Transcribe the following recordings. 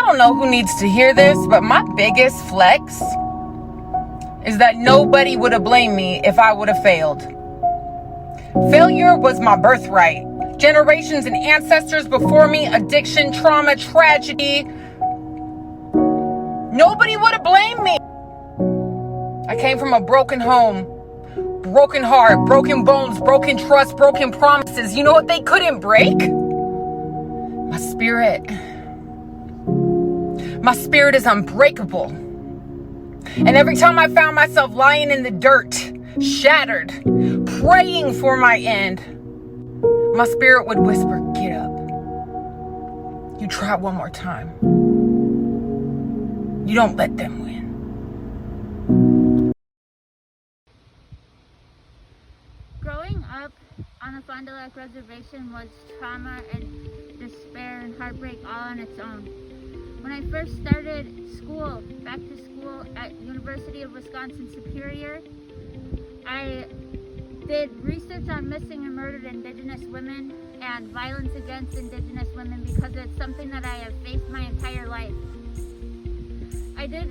don't know who needs to hear this, but my biggest flex is that nobody would have blamed me if I would have failed. Failure was my birthright. Generations and ancestors before me, addiction, trauma, tragedy. Nobody would have blamed me. I came from a broken home, broken heart, broken bones, broken trust, broken promises. You know what they couldn't break? My spirit. My spirit is unbreakable. And every time I found myself lying in the dirt, shattered, praying for my end, my spirit would whisper, get up. You try one more time. You don't let them win. Growing up on the Fond du Lac Reservation was trauma and despair and heartbreak all on its own. When I first started school, back to school at University of Wisconsin-Superior, I did research on missing and murdered Indigenous women and violence against Indigenous women because it's something that I have faced my entire life. I did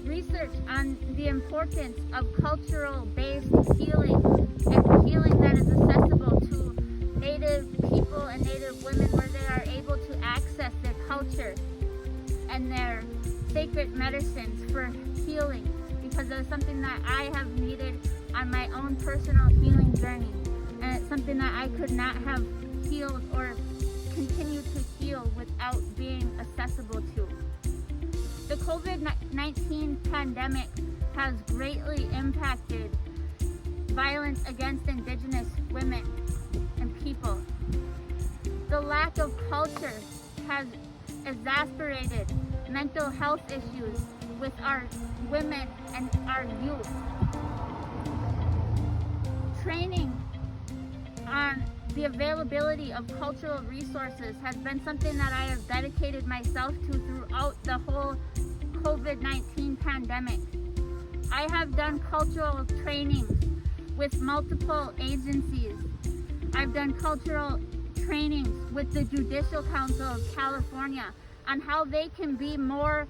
research on the importance of cultural-based healing and healing that is accessible to Native people and Native women where they are able to access their culture and their sacred medicines for healing, because it's something that I have needed on my own personal healing journey, and it's something that I could not have healed or continue to heal without being accessible to. The COVID-19 pandemic has greatly impacted violence against Indigenous women and people. The lack of culture has exacerbated mental health issues with our women and our youth. Training on the availability of cultural resources has been something that I have dedicated myself to throughout the whole COVID-19 pandemic. I have done cultural trainings with multiple agencies. I've done cultural trainings with the Judicial Council of California on how they can be more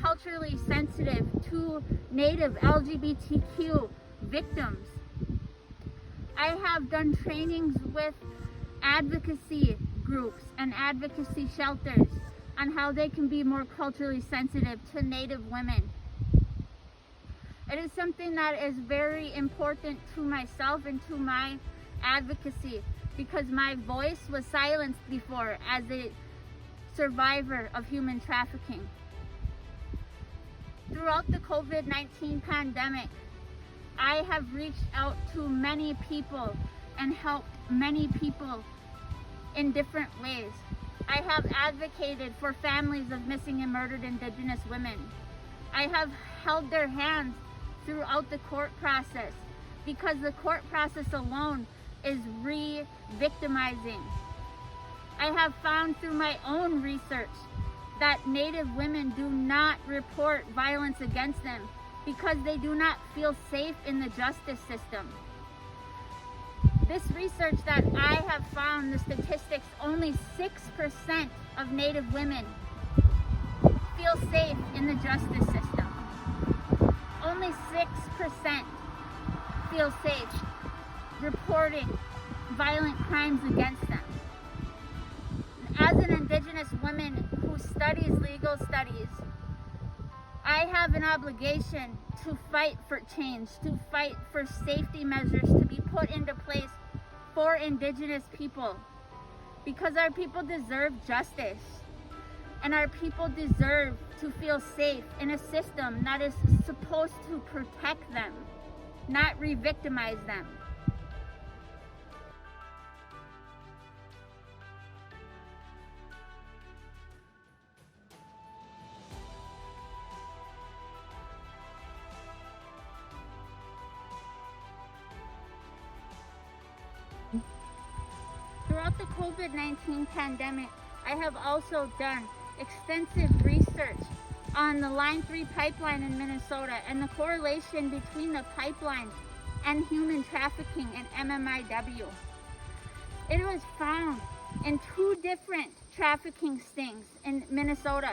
culturally sensitive to Native LGBTQ victims. I have done trainings with advocacy groups and advocacy shelters on how they can be more culturally sensitive to Native women. It is something that is very important to myself and to my advocacy, because my voice was silenced before as a survivor of human trafficking. Throughout the COVID-19 pandemic, I have reached out to many people and helped many people in different ways. I have advocated for families of missing and murdered Indigenous women. I have held their hands throughout the court process, because the court process alone is re-victimizing. I have found through my own research that Native women do not report violence against them because they do not feel safe in the justice system. This research that I have found, the statistics, only 6% of Native women feel safe in the justice system. Only 6% feel safe reporting violent crimes against them. As an Indigenous woman who studies legal studies, I have an obligation to fight for change, to fight for safety measures to be put into place for Indigenous people, because our people deserve justice, and our people deserve to feel safe in a system that is supposed to protect them, not re-victimize them. Throughout the COVID-19 pandemic, I have also done extensive research on the Line 3 pipeline in Minnesota and the correlation between the pipeline and human trafficking and MMIW. It was found in 2 different trafficking stings in Minnesota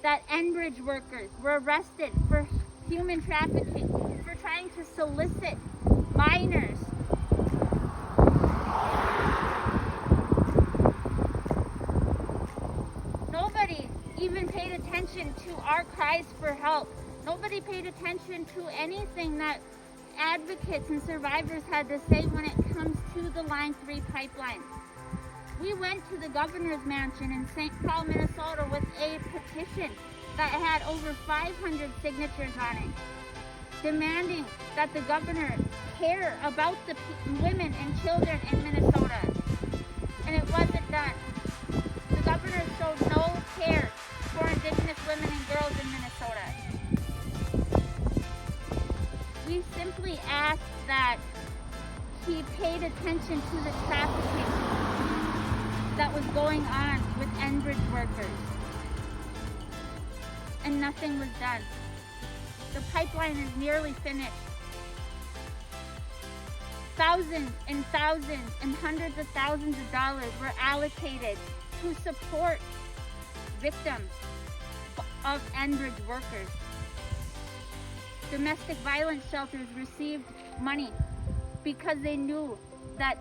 that Enbridge workers were arrested for human trafficking, for trying to solicit minors. Nobody even paid attention to our cries for help. Nobody paid attention to anything that advocates and survivors had to say when it comes to the Line 3 pipeline. We went to the governor's mansion in St. Paul, Minnesota with a petition that had over 500 signatures on it, demanding that the governor care about the women and children in Minnesota. And it wasn't done. The governor showed no care for Indigenous women and girls in Minnesota. We simply asked that he paid attention to the trafficking that was going on with Enbridge workers. And nothing was done. The pipeline is nearly finished. Thousands and thousands and hundreds of thousands of dollars were allocated to support victims of Enbridge workers. Domestic violence shelters received money because they knew that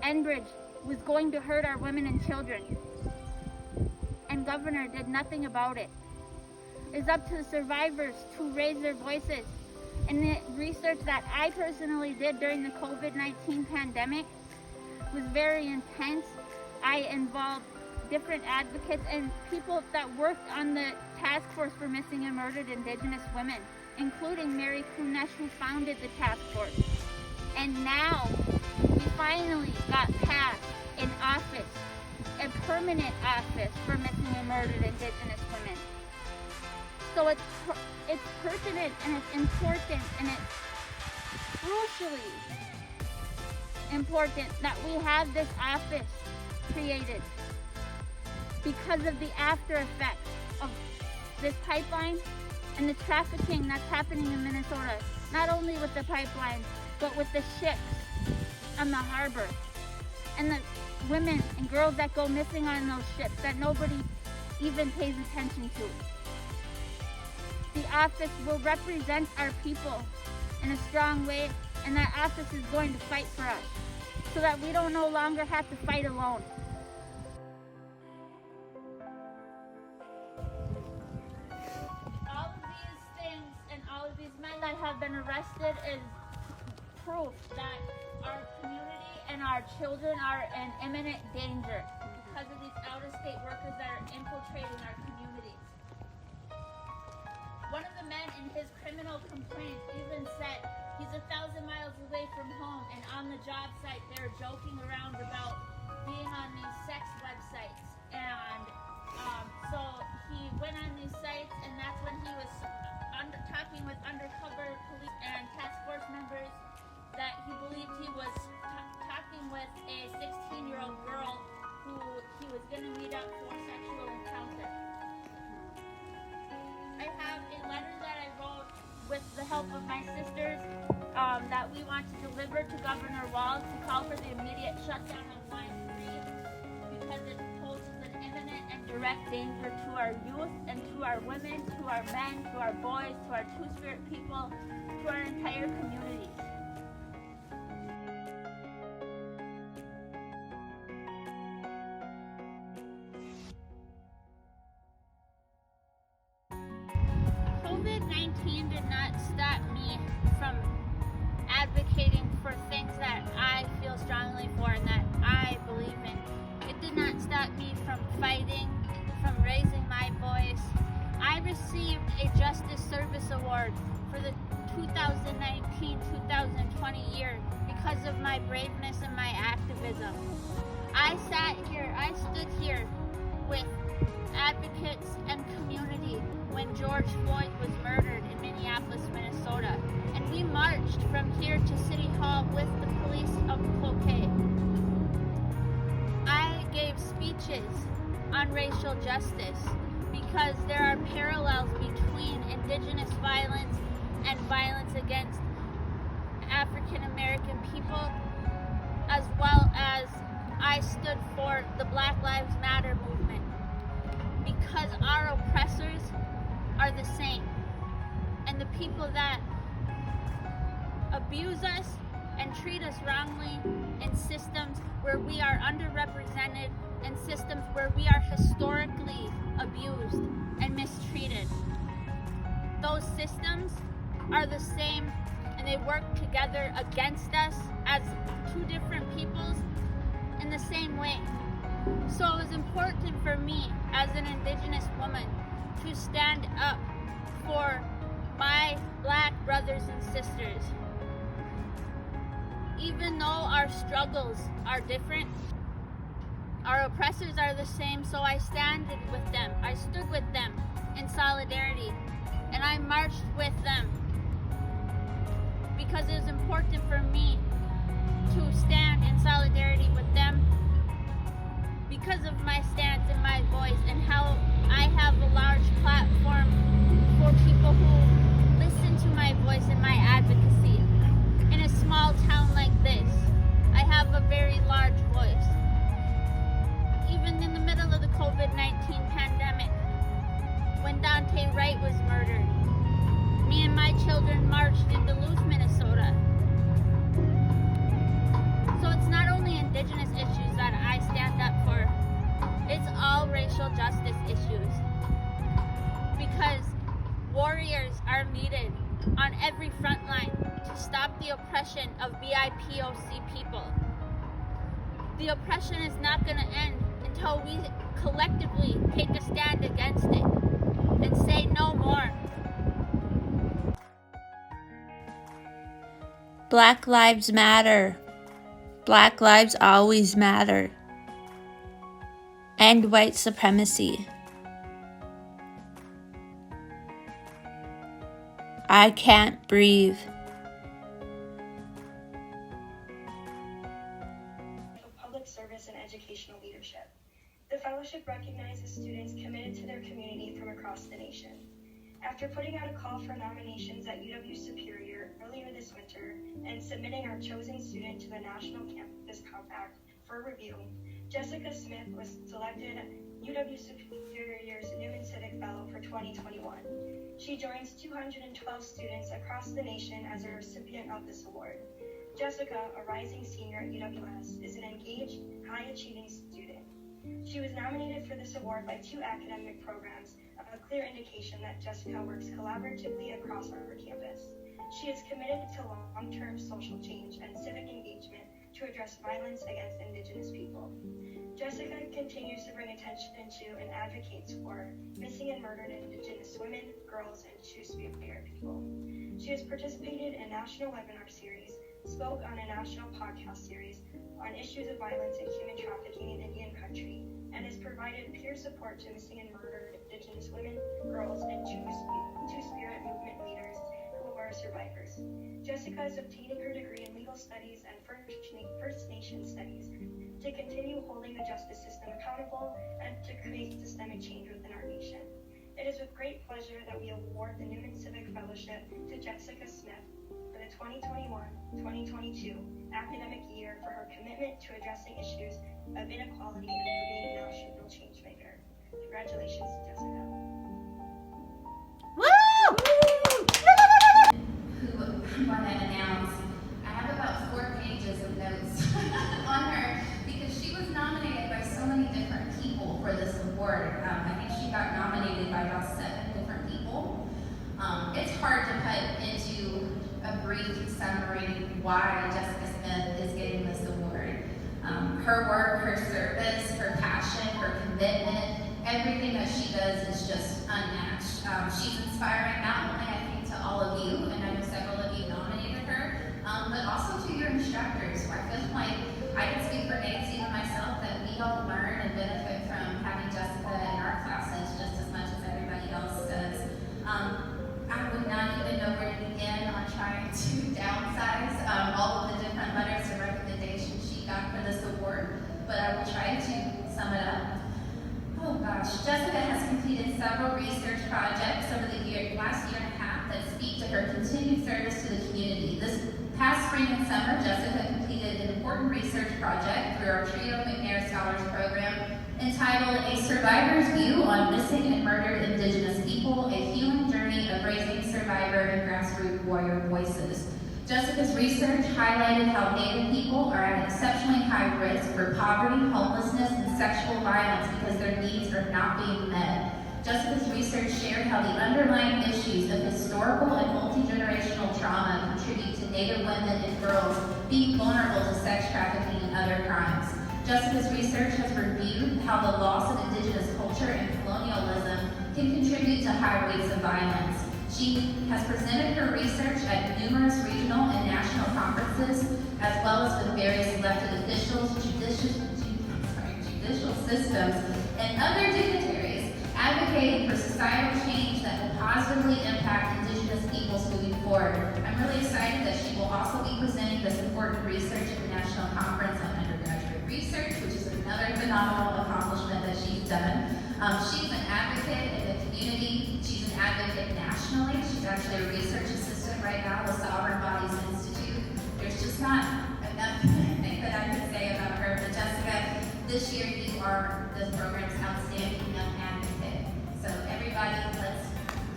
Enbridge was going to hurt our women and children. And governor did nothing about it. It's up to the survivors to raise their voices. And the research that I personally did during the COVID-19 pandemic was very intense. I involved different advocates and people that worked on the task force for missing and murdered Indigenous women, including Mary Kunesh, who founded the task force. And now we finally got passed an office, a permanent office for missing and murdered Indigenous women. So it's pertinent and it's important and it's crucially important that we have this office created because of the after effects of this pipeline and the trafficking that's happening in Minnesota, not only with the pipeline, but with the ships on the harbor and the women and girls that go missing on those ships that nobody even pays attention to. The office will represent our people in a strong way, and that office is going to fight for us so that we don't no longer have to fight alone. All of these things and all of these men that have been arrested is proof that our community and our children are in imminent danger because of these out-of-state workers that are infiltrating our communities. One of the men in his criminal complaint even said he's 1,000 miles away from home, and on the job site they're joking around about being on these sex websites. And so he went on these sites, and that's when he was talking with undercover police and task force members that he believed he was talking with a 16-year-old girl who he was going to meet up for sexual encounter. I have a letter that I wrote with the help of my sisters that we want to deliver to Governor Walz to call for the immediate shutdown of Line 3 because it poses an imminent and direct danger to our youth and to our women, to our men, to our boys, to our Two-Spirit people, to our entire communities. COVID-19 did not stop me from advocating for things that I feel strongly for and that I believe in. It did not stop me from fighting, from raising my voice. I received a Justice Service Award for the 2019-2020 year because of my braveness and my activism. I stood here with advocates and community when George Floyd was murdered in Minneapolis, Minnesota. And we marched from here to City Hall with the police of Forte. I gave speeches on racial justice because there are parallels between Indigenous violence and violence against African American people, as well as I stood for the Black Lives Matter movement. because our oppressors are the same. And the people that abuse us and treat us wrongly in systems where we are underrepresented, in systems where we are historically abused and mistreated. Those systems are the same, and they work together against us as two different peoples in the same way. So it was important for me as an Indigenous woman to stand up for my Black brothers and sisters. Even though our struggles are different, our oppressors are the same, so I stood with them. I stood with them in solidarity, and I marched with them because it was important for me to stand in solidarity with them because of my stance and my voice, and how I have a large platform for people who listen to my voice and my advocacy. In a small town like this, I have a very large voice. Even in the middle of the COVID-19 pandemic, when Dante Wright was murdered, me and my children marched in Duluth, Minnesota. So it's not only Indigenous issues that I stand up for, it's all racial justice issues. Because warriors are needed on every front line to stop the oppression of BIPOC people. The oppression is not going to end until we collectively take a stand against it and say no more. Black lives matter. Black lives always matter. End white supremacy. I can't breathe. Public service and educational leadership. The fellowship recognizes students committed to their community from across the nation. After putting out a call for nominations at UW Superior earlier this winter and submitting our chosen student to the National Campus Compact for review, Jessica Smith was selected UW Superior's Newman Civic Fellow for 2021. She joins 212 students across the nation as a recipient of this award. Jessica, a rising senior at UWS, is an engaged, high-achieving student. She was nominated for this award by 2 academic programs, a clear indication that Jessica works collaboratively across our campus. She is committed to long-term social change and civic engagement to address violence against Indigenous people. Jessica continues to bring attention to and advocates for missing and murdered Indigenous women, girls, and Two-Spirit people. She has participated in national webinar series, spoke on a national podcast series on issues of violence and human trafficking in Indian country, and has provided peer support to missing and murdered Indigenous women, girls, and Two-Spirit movement leaders who are survivors. Jessica is obtaining her degree in legal studies and First Nation studies to continue holding the justice system accountable and to create systemic change within our nation. It is with great pleasure that we award the Newman Civic Fellowship to Jessica Smith for the 2021-2022 academic year for her commitment to addressing issues of inequality and for being a national change maker. Congratulations, Jessica. Who I want to announce. I have about 4 pages of notes on her because she was nominated by so many different people for this award. I think she got nominated by about 7 different people. It's hard to put into a brief summary why Jessica Smith is getting this award. Her work, her service, her passion, her commitment, everything that she does is just unmatched. She's inspiring not only, I think, to all of you, and I know several of you nominated her, but also to your instructors. I feel like I can speak for Nancy and myself that we all learn and benefit from having Jessica in our classes just as much as everybody else does. I would not even know where to begin on trying to downsize all of the different letters of recommendation she got for this award, but I will try to sum it up. Oh gosh, Jessica has completed several research projects over the last year and a half that speak to her continued service to the community. This past spring and summer, Jessica completed an important research project through our Trio McNair Scholars Program entitled A Survivor's View on Missing and Murdered Indigenous People, A Healing Journey of Raising Survivor and Grassroots Warrior Voices. Jessica's research highlighted how Native people are at exceptionally high risk for poverty, homelessness, and sexual violence because their needs are not being met. Jessica's research shared how the underlying issues of historical and multi-generational trauma contribute to Native women and girls being vulnerable to sex trafficking and other crimes. Jessica's research has reviewed how the loss of Indigenous culture and colonialism can contribute to high rates of violence. She has presented her research at numerous regional and national conferences, as well as with various elected officials, judicial systems, and other dignitaries, advocating for societal change that will positively impact Indigenous peoples moving forward. I'm really excited that she will also be presenting this important research at the National Conference on Undergraduate Research, which is another phenomenal accomplishment that she's done. She's an advocate in the community. She's an advocate nationally. She's actually a research assistant right now with Sovereign Bodies Institute. There's just not enough thing that I could say about her. But Jessica, this year you are this program's outstanding young advocate. So everybody, let's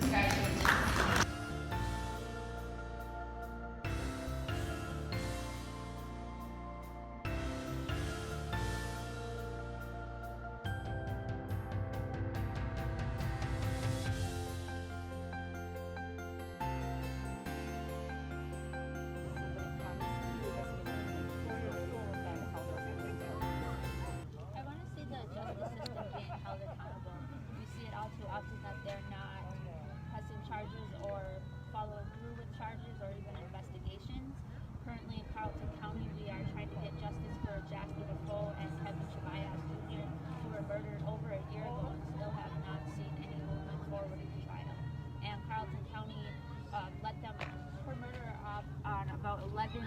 congratulate Jessica.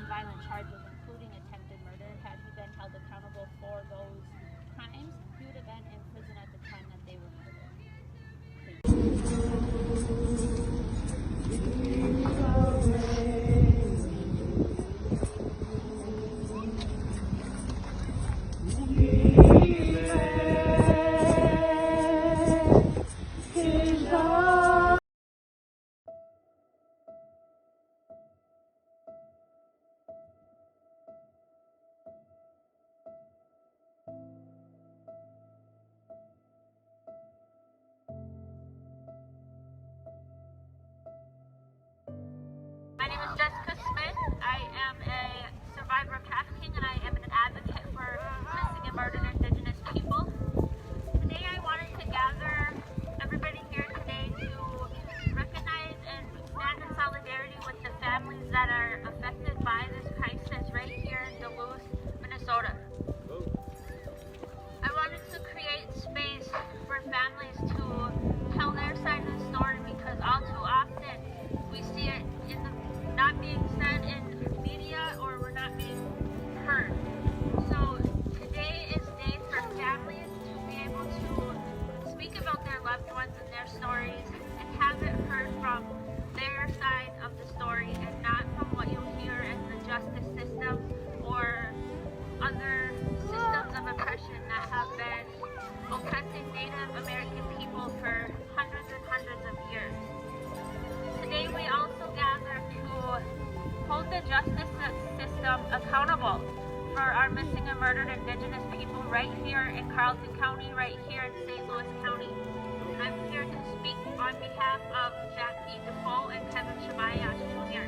Violent charges, including attempted murder. Had he been held accountable for those crimes, he would have been in prison at the time that they were murdered. My name is Jessica Smith. I am a survivor of trafficking and I am an advocate for missing and murdered Indigenous people. Today I wanted to gather everybody here today to recognize and stand in solidarity with the families that are affected by this crisis right here in Duluth, Minnesota. I wanted to create space for families to tell their side of the story because all too often we see it in the not being said in media or we're not being heard. So today is day for families to be able to speak about their loved ones and their stories and have it heard from their side of the story and not from what you hear in the justice system or other systems of oppression that have been oppressing Native American people for hundreds and hundreds of years. Today we also gather to hold the justice system accountable for our missing and murdered Indigenous people right here in Carleton County, right here in St. Louis County. I'm here to speak on behalf of Jackie Defoe and Kevin Shabayas Jr.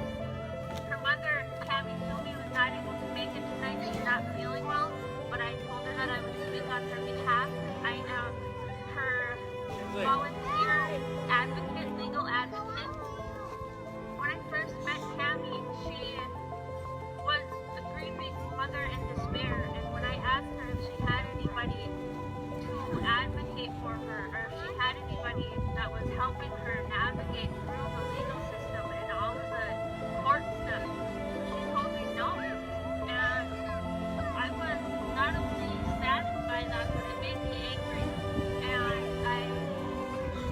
Her mother, Tammy Sumi, was not able to make it tonight. She's not feeling well, but I told her that I would speak on her behalf. I am her volunteer advocate, legal advocate. When I first met Tammy, she was a grieving mother in despair, and when I asked her if she had anybody to advocate for her, or if she had anybody that was helping her navigate through the legal system and all of the court stuff, she told me no. And I was not only saddened by that, but it made me angry. And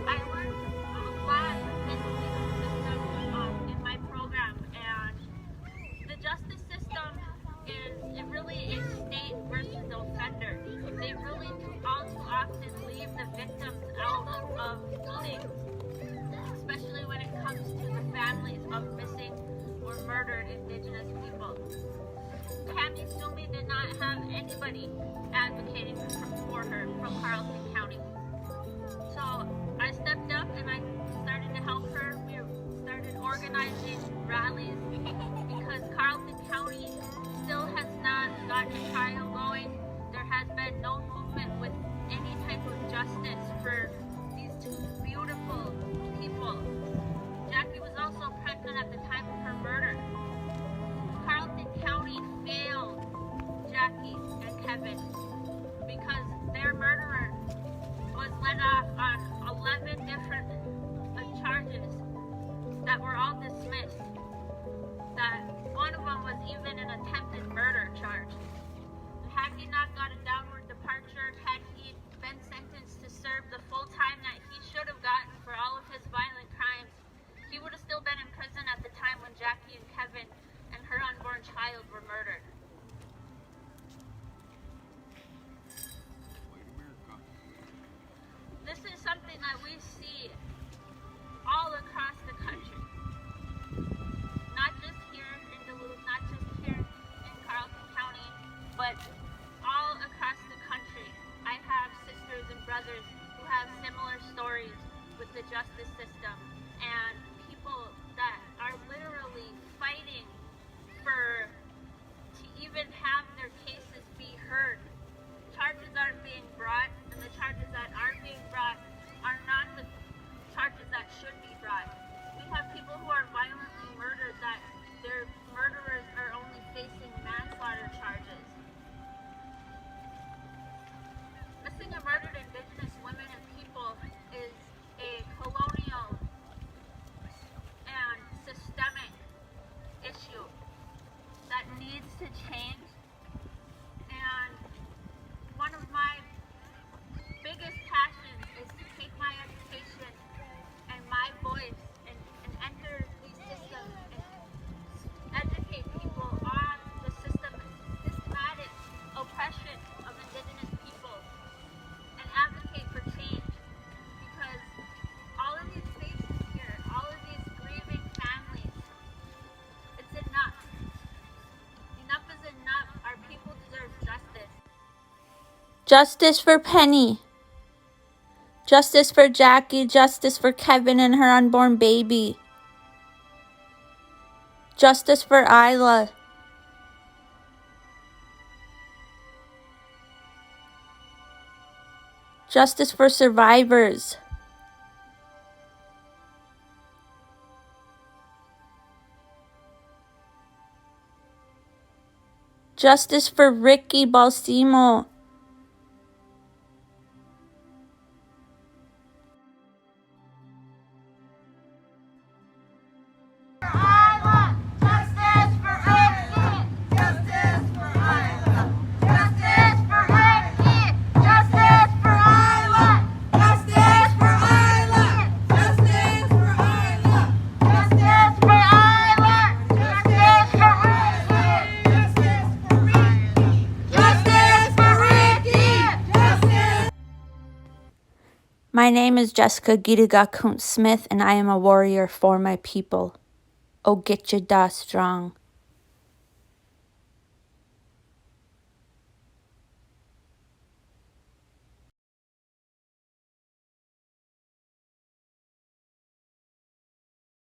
I learned a lot in the legal system in my program, and the justice system is really a state versus offender. They really all too justice system and people that are literally fighting to even have their cases be heard. Charges aren't being brought, and the charges that are being brought are not the charges that should be brought. We have people who are violently murdered that their murderers are only facing manslaughter charges. Missing and murdered Indigenous women and people is a colonial and systemic issue that needs to change. And one of my biggest passions is to take my education and my voice and enter these systems and educate people on the systematic oppression of Indigenous people and advocate for change. Because all of these faces here, all of these grieving families, it's enough. Enough is enough. Our people deserve justice. Justice for Penny. Justice for Jackie. Justice for Kevin and her unborn baby. Justice for Isla. Justice for survivors. Justice for Ricky Balsimo. My name is Jessica Gidagaakoons Smith, and I am a warrior for my people. Oh, get your da strong.